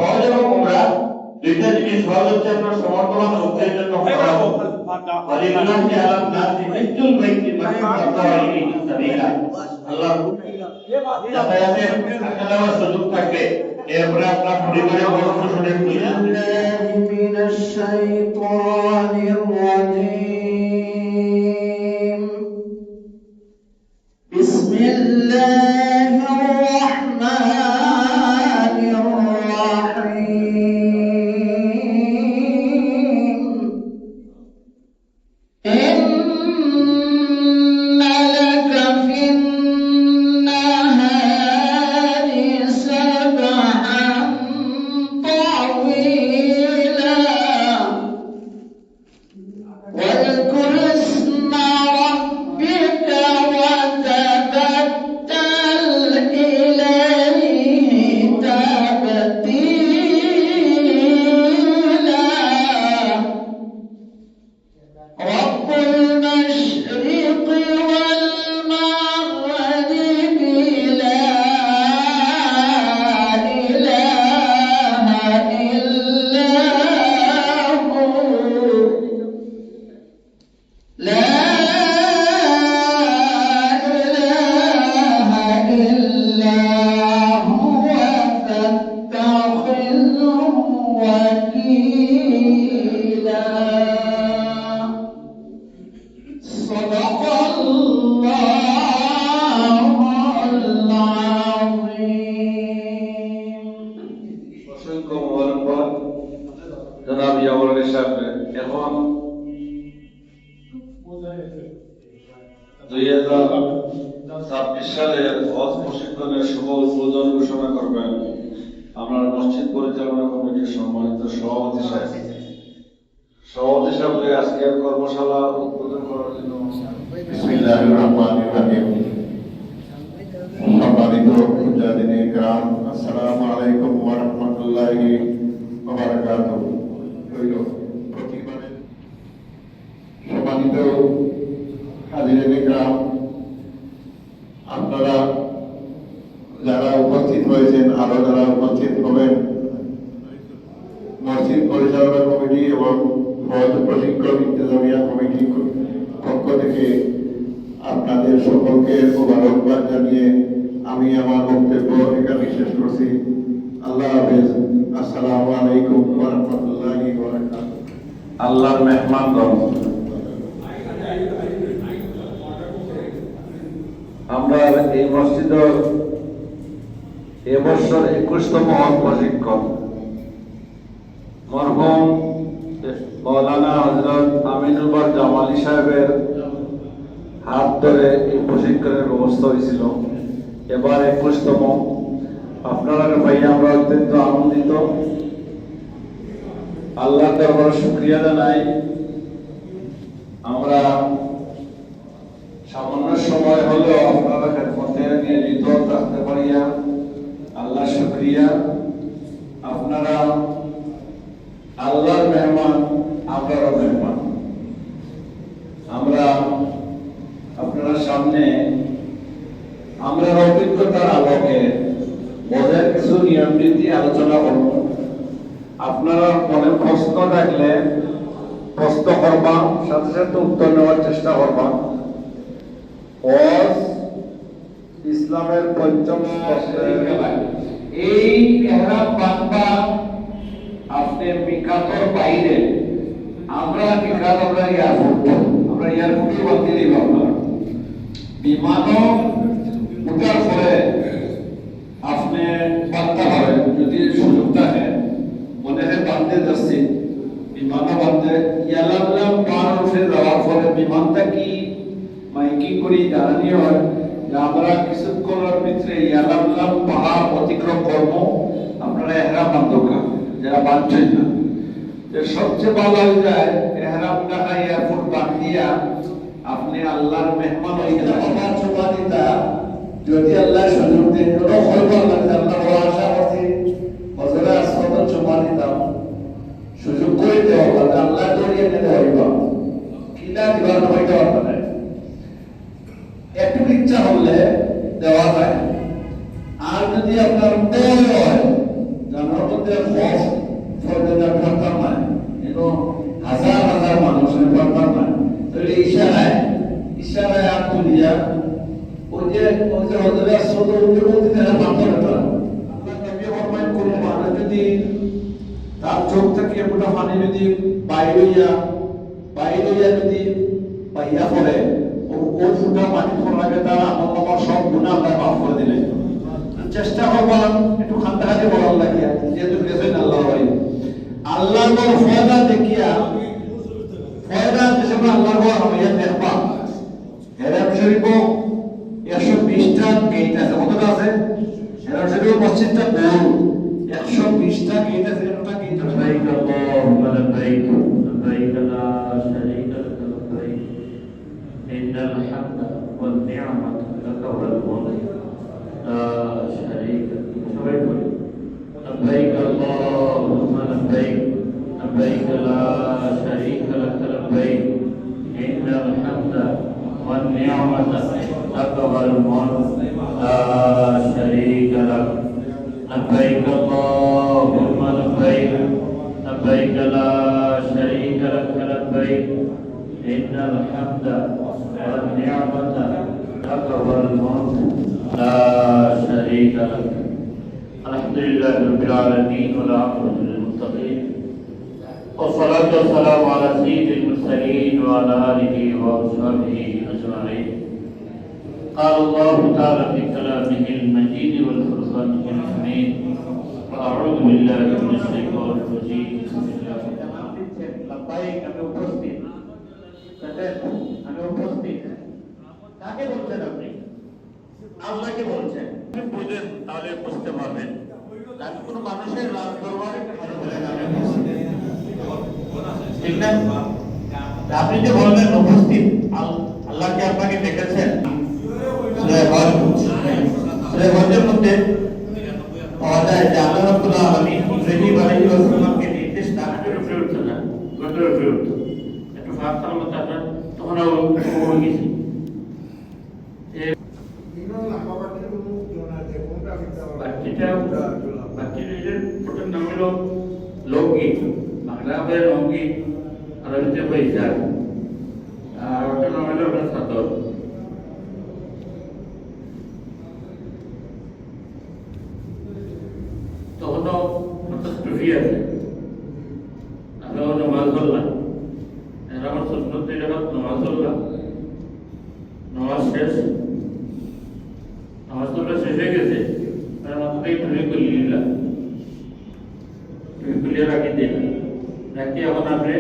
হজ এবং উমরা দুইটা জিনিস। হজ হচ্ছে আপনার সমর্থমান লোকদের জন্য ফরজ। ওয়ালিল্লাহি আলান নাসি হিজ্জুল বাইতি মান ইসতাতা ইলাইহি সাবিলা। আল্লাহ যাতায়াতের আসা যাওয়ার সুযোগ থাকবে। এরপরে আপনার পরিবারের বড় শুনে বিল্লাহি মিনাশ শাইতানির রাজিম। বিসমিল্লাহির রাহমানির রাহিম। ইন্না লাকা ফিন নাহারি সাবহান طويلا واذكر اسم ربك وتبتل إليه تبتيلا رب المشرق والمغرب لا إله إلا هو لا إله إلا هو فاتخذه وكيلا صدق الله العظيم। অসংখ্য মোবারকবাদ জনাব ইয়াবুল সাহেব। এখন 2026 সালের হজ প্রশিক্ষণের শুভ উদ্বোধন ঘোষণা করবেন আপনার মসজিদ পরিচালনা কমিটির সম্মানিত সভাপতি সাহেব। সভাপতি সাহেবকে আজকের কর্মশালা উদ্বোধন করার জন্য বিসমিল্লাহির রহমানির রহিম। সম্মানিত মুজাহিদিন ইকরাম, আসসালামু আলাইকুম ওয়া রাহমাতুল্লাহি ওয়া বারাকাতুহু। প্রতিবারের সম্মানিত হাজিরিন ইকরাম, আপনারা যারা উপস্থিত হয়েছেন, আরো যারা উপস্থিত হবেন, মসজিদ পরিচালনা কমিটি এবং হজ প্রশিক্ষণ ইন্তেজামিয়া কমিটির পক্ষ থেকে আপনাদের সকলকে মোবারকবাদ জানিয়ে আমি আমার বক্তব্য এখানে শেষ করছি। আল্লাহ হাফেজ। আসসালামু আলাইকুম ওয়া রাহমাতুল্লাহি ওয়া বারাকাতুহু। আল্লাহর মেহমানগণ, আমরা এই মসজিদের এবছর 21তম হজ প্রশিক্ষণ মরহুম মৌলানা হযরত আমিনুল বার জামালি সাহেবের হাত ধরে এই প্রশিক্ষণের ব্যবস্থা হয়েছিল। এবার 21তম। আপনারা ভাইয়া আমরা অত্যন্ত আনন্দিত। আল্লাহর দরবারে শুকরিয়া জানাই। আমরা সামান্য সময় হলেও আপনারা খেদমতে নিয়োজিত থাকতে পারিয়া আল্লাহ শুকরিয়া। আপনারা আল্লাহর মেহমান, আপনারও মেহমান। আমরা আপনার সামনে আমরা অভিজ্ঞতার আলোকে ওদের কিছু নিয়ম নীতি আলোচনা করব। আপনারা মনে প্রশ্ন থাকলে প্রশ্ন করবা, সাথে সাথে উত্তর নেওয়ার চেষ্টা করবা। হজ ইসলামের পঞ্চম এই এহরাম বাঁধবা আপনি মিকাতের বাইরে। আমরা মিকাত আমরা এয়ারপোর্টে বাঁধতে দিব। আপনার বিমানও উঠার পরে আপনি বাঁধতে পারেন যদি সুযোগ থাকে। মনে হয় বাঁধতে যাচ্ছি, বিমানও বাঁধতে ইয়ালাম পার উঠে যাওয়ার পরে বিমানটা কি মাইকিং করি জানানি হয় যে আমরা কিছুক্ষণের ভিতরে ইয়ালাম পাহাড় অতিক্রম করব। আপনারা এহরাম বান্ধকা যারা বাঁধছেন না, সবচেয়ে ভালো হয়ে যায় এহরাম টাকা এয়ারপোর্ট বাঁধিয়া আপনি আল্লাহর মেহমান হয়ে গেলেন। আমার সুবাদিতা যদি আল্লাহ সুযোগ দেন হইব আল্লাহ আশা করছি হজরে আসমানের সুবাদিতা সুযোগ করে দেওয়া হবে। আল্লাহ দরিয়ে নিতে হইব কিনা দিবার হইতে পারবে না। একটু ইচ্ছা হলে দেওয়া যায়। আর যদি আপনার হয় জানার মধ্যে হাজার হাজার মানুষের পারতাম না তাহলে ইশারায় আর তুলিয়া ওই যে হজরে আসত বলতে তারা পারত না তারা আল্লাহ নবী ফরমান কোন মানুষ যদি তার চোখ থেকে একটা পানি যদি বাইরে যদি পাইয়া পড়ে ও ফুটা পানি পড়াকে তারা আমার সব গুণা আল্লাহ মাফ করে দিলেন চেষ্টা করবাম একটু খান্দাহাতে বলার লাগিয়া যেহেতু গেছেন আল্লাহ ভাই আল্লাহর ফয়দা দেখিয়া ফয়দা হিসেবে আল্লাহর হইয়া দেখবা হেরাম শরীফ 120টা গেট আছে কতটা আছে হেরাম শরীফ মসজিদটা বড় 120টা গেট আছে একটা গেট لبيك اللهم لبيك لبيك لا شريك لك لبيك إن الحمد والنعمة لك والملك لا شريك لك لبيك اللهم لبيك لبيك لا شريك لك لبيك إن الحمد والنعمة لك والملك لا شريك لك لبيك اللهم لبيك لبيك لا شريك لك لبيك إن الحمد والنعمة لك والملك لا شريك لك الحمد لله رب العالمين والعاقبة للمتقين والصلاة والسلام على سيد المرسلين وعلى آله وأصحابه أجمعين قال الله تعالى في كلامه المجيد والفرقانه الحميد وأعوذ بالله من الشيطان الرجيم بسم الله لبيك আমি উপস্থিত আমি উপস্থিত কাকে বলছেন আপনি আল্লাহকে বলছেন আপনি বুঝেন তাহলে বুঝতে পারবেন আমি কোনো মানুষের রাজ দরবারে ঠিক না আপনি যে বলবেন উপস্থিত আল্লাহকে আপনাকে দেখেছেন হজের মধ্যে পাওয়া যায় যে আল্লাহ রাব্বুল আলামিন ইব্রাহিম আলাইহিস সালামকে নির্দেশ তাদের উপরে উঠতে না গোটের উপরে উঠতে একটু ফাঁকার মতো আপনার তখন হয়ে গেছে বাকিটা ওটার নাম হলো লোকগীত বাংলা হবে লোকগীত আর হচ্ছে বৈশাখ আর ওটার নাম হলো আপনার সাতর তখনও টুফি আছে আমিও নামাজ পড়লাম এর আমার সুন্নত নামাজ পড়লাম নামাজ শেষ নামাজ পড়া শেষ হয়ে গেছে আর মাথাতেই টুফি খুলিয়ে নিলাম টুফি খুলিয়ে রাখি দিলাম রাখি এখন আপনি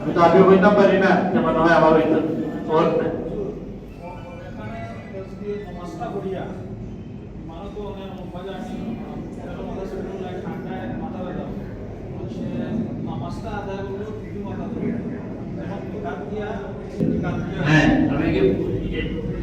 আমি তো আগে হইতাম পারি না যেমন হয় আবার হইতাম নমস্কার করিয়া মানুষ তো অনেক মজা আসে ঠান্ডায় মাথা ব্যথা সে নামাজটা আদায় করলেও কিছু মাথা ধরে এবং কাজ দিয়া হ্যাঁ আমি কি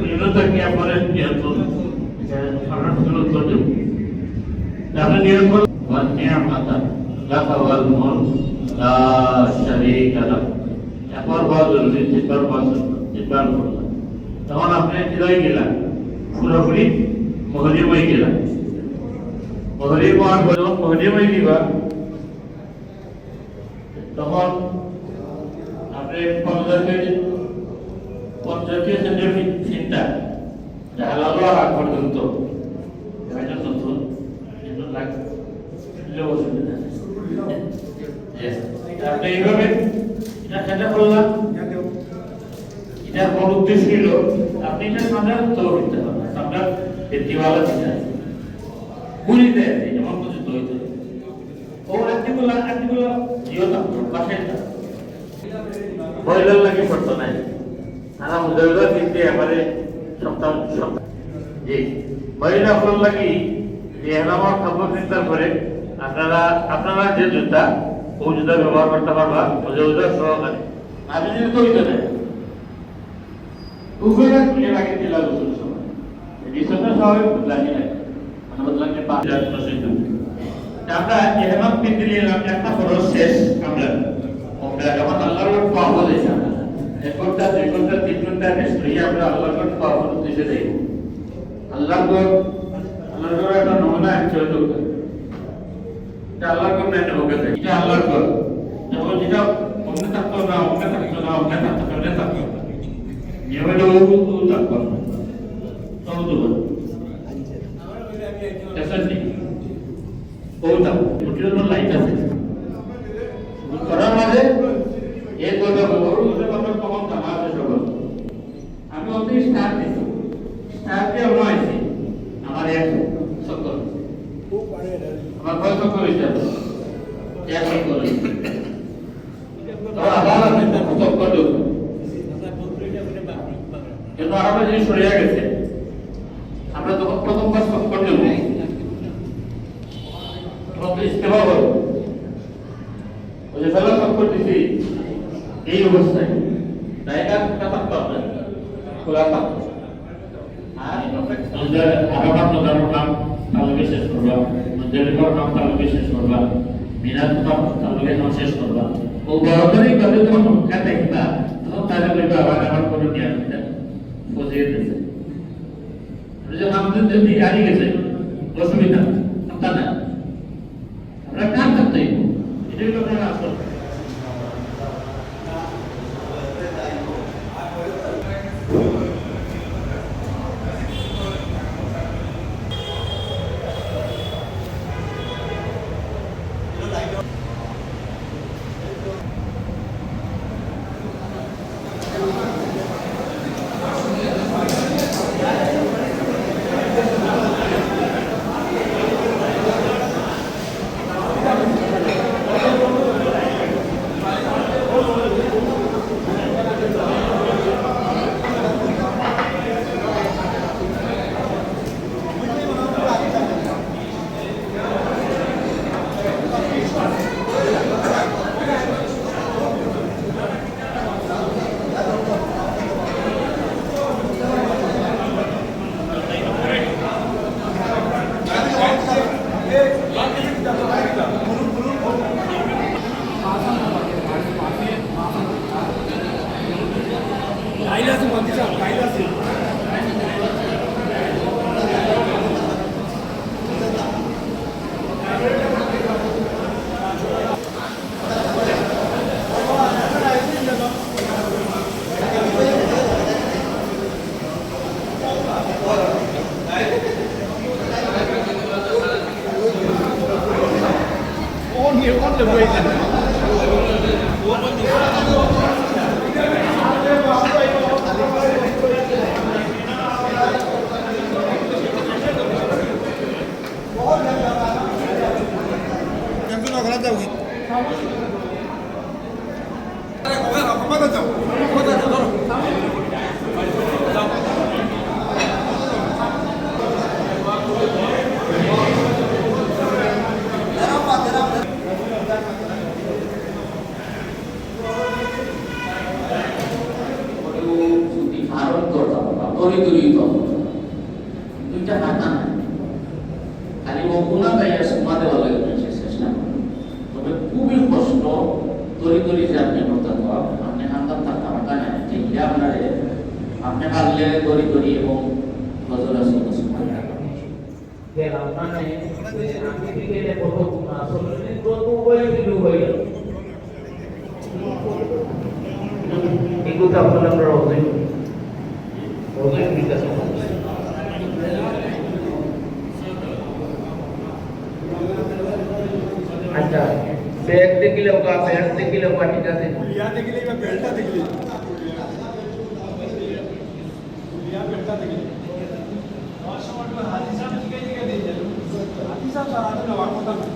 নিরন্তরকে বলেন নিয়ন্ত্রণ আমরা সুন্দর দেব আপনি নিয়ন্ত্রণ والنعمة لك والملك لا شريك لك একবার বদল তিনবার বদল তিনবার বদল তখন আপনি হৃদয় গেলেন পুরোপুরি মহরিময় গেলেন মহরিময় যখন মহরিময় দিবা তখন আপনি পঞ্চায়েতের চিন্তা হালালো আগ পর্যন্ত নতুন অসুবিধা আপনি এইভাবে এটা খেলা করলাম এটার মূল উদ্দেশ্য ছিল আপনি এটা সামনে তো করতে হবে সামনে দিওয়ালা দিতে গুলি দেয় যেমন কিছু তৈরি ও আর্টিগুলো জিও থাকতো পাশে বয়লার লাগে পড়তো নাই আর মুজাহিদা কিন্তু আমাদের সপ্তাহ জি বয়লা ফল লাগি যে আমার খাদ্য চিন্তা করে আপনারা যে জুতা ও জুতা ব্যবহার করতে পারবা মুজাহিদা সহকারে আমি যদি তৈরি না উপরে তুলে রাখি দিলা রসুল সময় রিসোর্টের সবাই বদলানি লাগে মানে বদলানি পাঁচ প্রসিদ্ধ আমরা এহরাম পিন্দি নিলাম একটা ফরজ শেষ আমরা যখন আল্লাহর পাওয়া বলে এক ঘন্টা 2 ঘন্টা 3 ঘন্টা রেস্ট হয়ে আমরা আল্লাহর পাওয়া দিতে দেই আল্লাহর একটা নমুনা চলে তো এটা আল্লাহর কোন না হোক এটা আল্লাহর যিনি সরিয়া গেছে, আমরা যখন প্রথমবার সংকট নেব তখন তো ইস্তেফা করব, ওই যে ফেলা সংকট দিছি এই অবস্থায় জায়গা খোলা থাকতো, আপনার খোলা থাকতো। আর আগাম নজরের নাম তালুকে শেষ করবা, নজরের নাম তালুকে শেষ করবা, মিনার তালুকে নাম শেষ করবা। ও বড়দের ভাবে যখন সংখ্যা দেখবা তখন তাহলে বলবে আবার আমার কোনো জ্ঞান বুঝিয়ে দিয়েছে, আমাদের যদি হারিয়ে গেছে অসুবিধা তা না, আমরা কার থাকতে এটাই তো আপনারা আসল। দুইটা হাতা নাই, খালি ওগুনা গাইয়া সুমা দেওয়া লাগে চেষ্টা করেন। তবে খুবই কষ্ট তরি তরি যে আপনি করতে আপনি হাতাম থাকতাম হাতা নাই, ঠিক আপনার আপনি পারলে তরি তরি এবং গজল আসল এগুলো আপনার আমরা বিকাশ अच्छा बैग देखिले होगा बेल्ट देखिले होगा ठीक है लिया देखिले या बेल्टा देखिले लिया बेल्टा देखिले और शॉट में हाथी साहब दिखाई दिखाई दे जाए हाथी साहब सारा दिन वाट होता है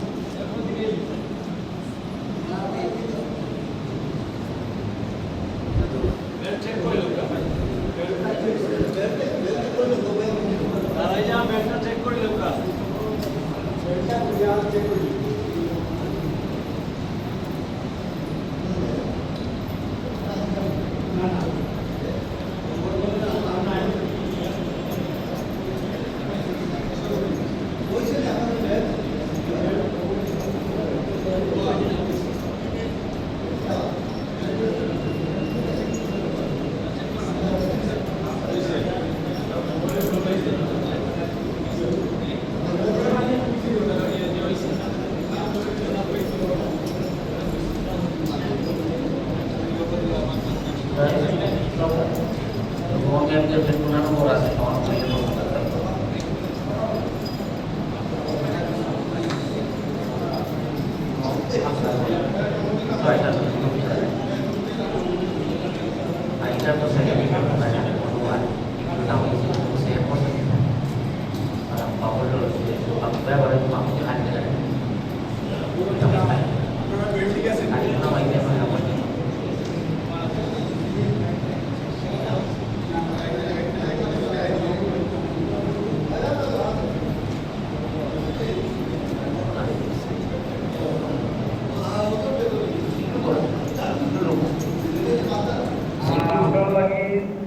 बेल्ट चेक कर लो राजा बेल्ट चेक कर लो का बेल्टा लिया चेक कर लो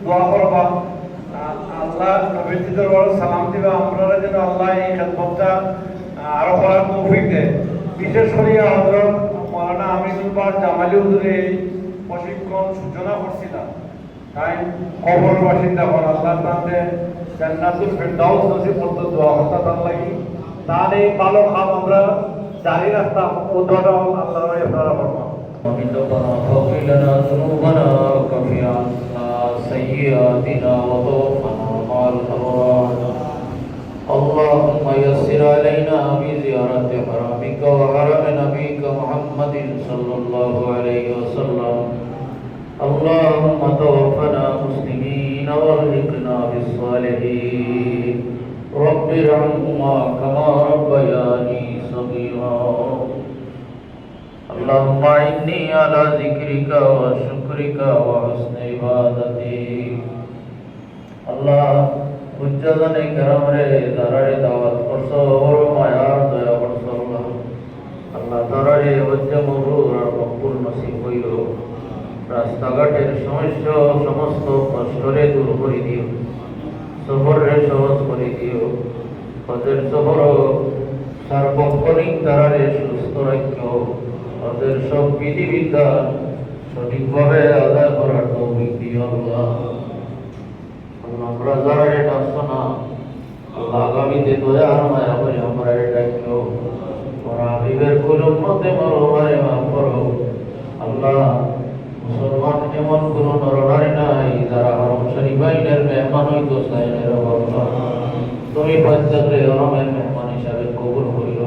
দোয়া করবা আল্লাহ নবীজি দরবারে সালাম দিবা আমরা যেন আল্লাহ এই খেদমতটা আরো করার তৌফিক দেয় বিশেষ করে হযরত মাওলানা আমিনুল বাদ জামালি হুজুর এই প্রশিক্ষণ সূচনা করছিলেন তাই কবর বাসিন্দা হন আল্লাহ তাআলা জান্নাতুল ফিরদাউস নসিব করতে দোয়া করতে তার লাগি তার এই ভালো কাম আমরা জারি রাখতাম উদ্ধারণ আল্লাহর ইফতারা করব ومن ربنا فاغفر لنا ذنوبنا وكفر عنا سيئاتنا وتوفنا مع الأبرار اللهم يسر علينا بزيارة حرمك وحرم نبيك محمد صلى الله عليه وسلم اللهم توفنا مسلمين والحقنا بالصالحين رب ارحمهما كما ربياني صغيرا اللهم إني على ذكرك وشكرك وحسن عبادتك الله উচ্চজনে কেরামরে দারারে দাওয়াত করছো বড় মায়ার দয়া করছো আল্লাহ আল্লাহ দারারে ওজ্জা মরুর আর মকবুল নসিব হইল রাস্তাঘাটের সমস্যা সমস্ত কষ্টরে দূর করে দিও সফরে সহজ করে দিও ওদের সফর সার্বক্ষণিক দারারে সুস্থ রাখো ওদের সব বিধিবিধান সঠিকভাবে আদায় করার তৌফিক দিও আল্লাহ আমরা যারা এটা শোনা আগামীতে দয়া মায়া করে আমরা এটা কেউ ওরা বিবের কুলুম মতে মরমারে মাফ করো আল্লাহ মুসলমান এমন কোন নরনারী নাই যারা হরম শরীফাইনের মেহমান হইতো সাইনের আল্লাহ তুমি পঞ্চাগ্রে হরমের মেহমান হিসাবে কবুল করিল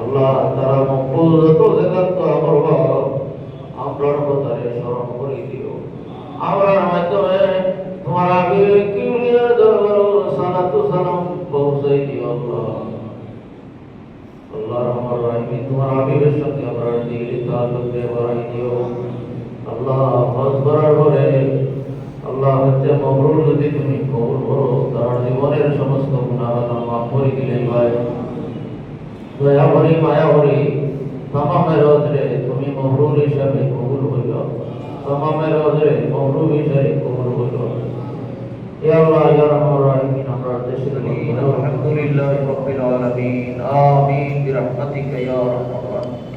আল্লাহ তারা মকবুল যত জায়গা তো করবা আমরার কথারে স্মরণ করে দিও আমরার মাধ্যমে तुम्हारा किबरिया दरबार सलातु सलाम पहुंचाई दियो अल्लाह अल्लाह रहमान रहीम तुम्हारा हाबिबेर साथे আমরা দিলি তাআল্লুক বাড়াই দিও আল্লাহ হজ করার পরে আল্লাহ হচ্ছে মবরুর যদি তুমি কবুল করো তার জীবনের সমস্ত গুনাহ মাফ করে দিলে ভাই দয়া করে মায়া করে তামামের রজরে তুমি মবরুর হিসাবে কবুল হইল তামামের রজরে মবরুর হিসাবে কবুল হইল يا الله يا رحمن الرحيم أمر الدين والحمد لله رب العالمين آمين برحمتك يا رحمن الرحيم